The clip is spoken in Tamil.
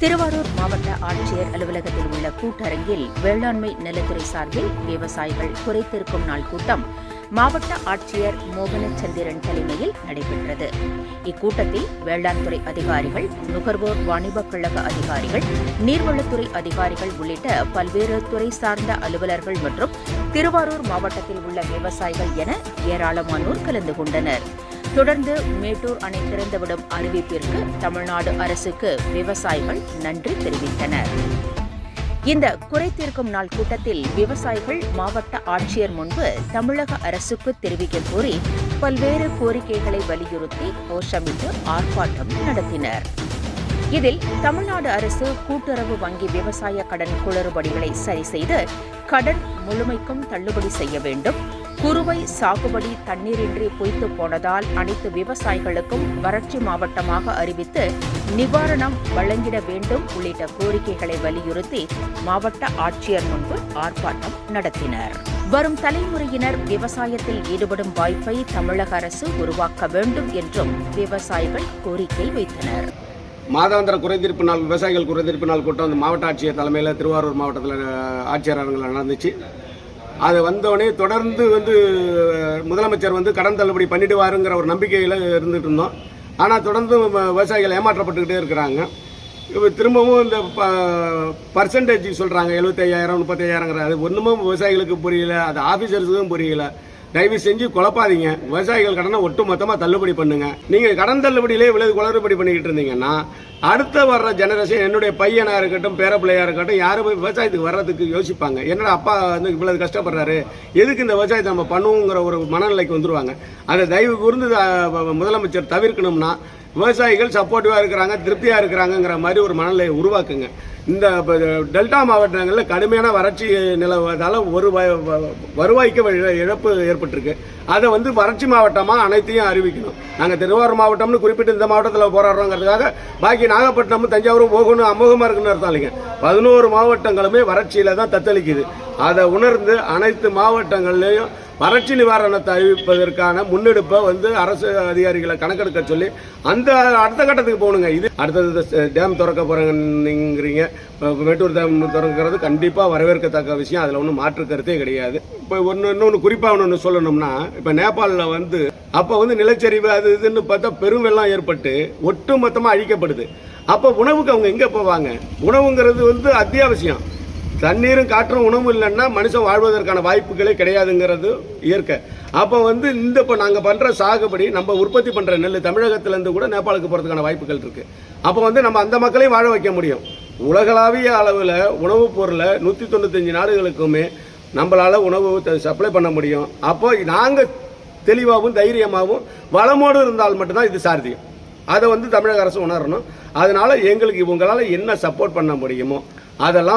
திருவாரூர் மாவட்ட ஆட்சியர் அலுவலகத்தில் உள்ள கூட்டரங்கில் வேளாண்மை நலத்துறை சார்பில் விவசாயிகள் குறைதீர்க்கும் நாள் கூட்டம் மாவட்ட ஆட்சியர் மோகனச்சந்திரன் தலைமையில் நடைபெற்றது. இக்கூட்டத்தில் வேளாண் துறை அதிகாரிகள், நுகர்வோர் வாணிபக் கழக அதிகாரிகள், நீர்வளத்துறை அதிகாரிகள் உள்ளிட்ட பல்வேறு துறை சார்ந்த அலுவலர்கள் மற்றும் திருவாரூர் மாவட்டத்தில் உள்ள விவசாயிகள் என ஏராளமானோர் கலந்து கொண்டனர். தொடர்ந்து மேட்டூர் அணை திறந்துவிடும் அறிவிப்பிற்கு தமிழ்நாடு அரசுக்கு விவசாயிகள் நன்றி தெரிவித்தனர். இந்த குறைதீர்க்கும் நாள் கூட்டத்தில் விவசாயிகள் மாவட்ட ஆட்சியர் முன்பு தமிழக அரசுக்கு தெரிவிக்க கோரி பல்வேறு கோரிக்கைகளை வலியுறுத்தி கோஷமிட்டு ஆர்ப்பாட்டம் நடத்தினர். இதில் தமிழ்நாடு அரசு கூட்டுறவு வங்கி விவசாய கடன் குளறுபடிகளை சரி செய்து கடன் முழுமைக்கும் தள்ளுபடி செய்ய வேண்டும், குறுவை சாகுபடி தண்ணீரின்றி பொய்த்து போனதால் அனைத்து விவசாயிகளுக்கும் வறட்சி மாவட்டமாக அறிவித்து நிவாரணம் வழங்கிட வேண்டும் உள்ளிட்ட கோரிக்கைகளை வலியுறுத்தி மாவட்ட ஆட்சியர் முன்பு ஆர்ப்பாட்டம் நடத்தினர். வரும் தலைமுறையினர் விவசாயத்தில் ஈடுபடும் வாய்ப்பை தமிழக அரசு உருவாக்க வேண்டும் என்றும் விவசாயிகள் கோரிக்கை வைத்தனர். மாதாந்திர குறைதீர்ப்பு நாள், விவசாயிகள் குறைதீர்ப்பு நாள் கூட்டம் அந்த மாவட்ட ஆட்சியர் தலைமையில் திருவாரூர் மாவட்டத்தில் ஆட்சியர் அரங்கில் நடந்துச்சு. அது வந்தோடனே தொடர்ந்து முதலமைச்சர் கடன் தள்ளுபடி பண்ணிடுவாருங்கிற ஒரு நம்பிக்கையில் இருந்துட்டு இருந்தோம். ஆனால் தொடர்ந்து விவசாயிகள் ஏமாற்றப்பட்டுக்கிட்டே இருக்கிறாங்க. இப்போ திரும்பவும் இந்த பர்சன்டேஜ் சொல்கிறாங்க 75,000 35,000, அது ஒன்றுமும் விவசாயிகளுக்கு புரியல, அது ஆஃபீஸர்ஸுக்கும் புரியல. தயவு செஞ்சு குழப்பாதீங்க. விவசாயிகள் கடனை ஒட்டு மொத்தமாக தள்ளுபடி பண்ணுங்க. நீங்கள் கடன் தள்ளுபடியிலே இவ்வளவு குளறுபடி பண்ணிக்கிட்டு இருந்தீங்கன்னா அடுத்த வர்ற ஜெனரேஷன், என்னுடைய பையனாக இருக்கட்டும், பேரப்பிள்ளையாக இருக்கட்டும், யாரும் விவசாயத்துக்கு வர்றதுக்கு யோசிப்பாங்க. என்னடா அப்பா இவ்வளவு கஷ்டப்படுறாரு, எதுக்கு இந்த விவசாயத்தை நம்ம பண்ணுவோங்கிற ஒரு மனநிலைக்கு வந்துருவாங்க. அதை தயவு கூர்ந்து முதலமைச்சர் தவிர்க்கணும்னா விவசாயிகள் சப்போர்ட்டிவாக இருக்கிறாங்க, திருப்தியாக இருக்கிறாங்கிற மாதிரி ஒரு மனநிலையை உருவாக்குங்க. இந்த டெல்டா மாவட்டங்களில் கடுமையான வறட்சி நிலவுவதால் ஒரு வருவாய்க்கு இழப்பு ஏற்பட்டிருக்கு. அதை வறட்சி மாவட்டமாக அனைத்தையும் அறிவிக்கணும். நாங்கள் திருவாரூர் மாவட்டம்னு குறிப்பிட்டு இந்த மாவட்டத்தில் போராடுறோங்கிறதுக்காக பாக்கி நாகப்பட்டினம், தஞ்சாவூர் போகணும் அமோகமாக இருக்குன்னு அர்த்தம் இல்லைங்க. 11 மாவட்டங்களுமே வறட்சியில் தான் தத்தளிக்குது. அதை உணர்ந்து அனைத்து மாவட்டங்கள்லேயும் வறட்சி நிவாரணத்தை அறிவிப்பதற்கான முன்னெடுப்பை அரசு அதிகாரிகளை கணக்கெடுக்க சொல்லி அந்த அடுத்த கட்டத்துக்கு போகணுங்க. இது அடுத்தது டேம் திறக்க போறாங்கிறீங்க. மேட்டூர் டேம் திறக்கிறது கண்டிப்பாக வரவேற்கத்தக்க விஷயம், அதில் ஒன்றும் மாற்று கருத்தே கிடையாது. இப்போ இன்னொன்று குறிப்பாக ஒன்று சொல்லணும்னா, இப்போ நேபாளில் அப்போ நிலச்சரிவு அது இதுன்னு பார்த்தா பெரும் வெள்ளம் ஏற்பட்டு ஒட்டு மொத்தமாக அழிக்கப்படுது. அப்போ உணவுக்கு அவங்க எங்கே போவாங்க? உணவுங்கிறது அத்தியாவசியம். தண்ணீரும் காற்றும் உணவும் இல்லைன்னா மனுஷன் வாழ்வதற்கான வாய்ப்புகளே கிடையாதுங்கிறது இயற்கை. அப்போ இப்போ நாங்கள் பண்ணுற சாகுபடி, நம்ம உற்பத்தி பண்ணுற நெல் தமிழகத்திலேருந்து கூட நேபாளுக்கு போகிறதுக்கான வாய்ப்புகள் இருக்குது. அப்போ நம்ம அந்த மக்களையும் வாழ வைக்க முடியும். உலகளாவிய அளவில் உணவுப் பொருளை 195 நாடுகளுக்குமே நம்மளால் உணவு சப்ளை பண்ண முடியும். அப்போ நாங்கள் தெளிவாகவும் தைரியமாகவும் வளமோடு இருந்தால் மட்டும்தான் இது சாத்தியம். அதை தமிழக அரசு உணரணும். அதனால எங்களுக்கு இவங்களால் என்ன சப்போர்ட் பண்ண முடியுமோ அதெல்லாம்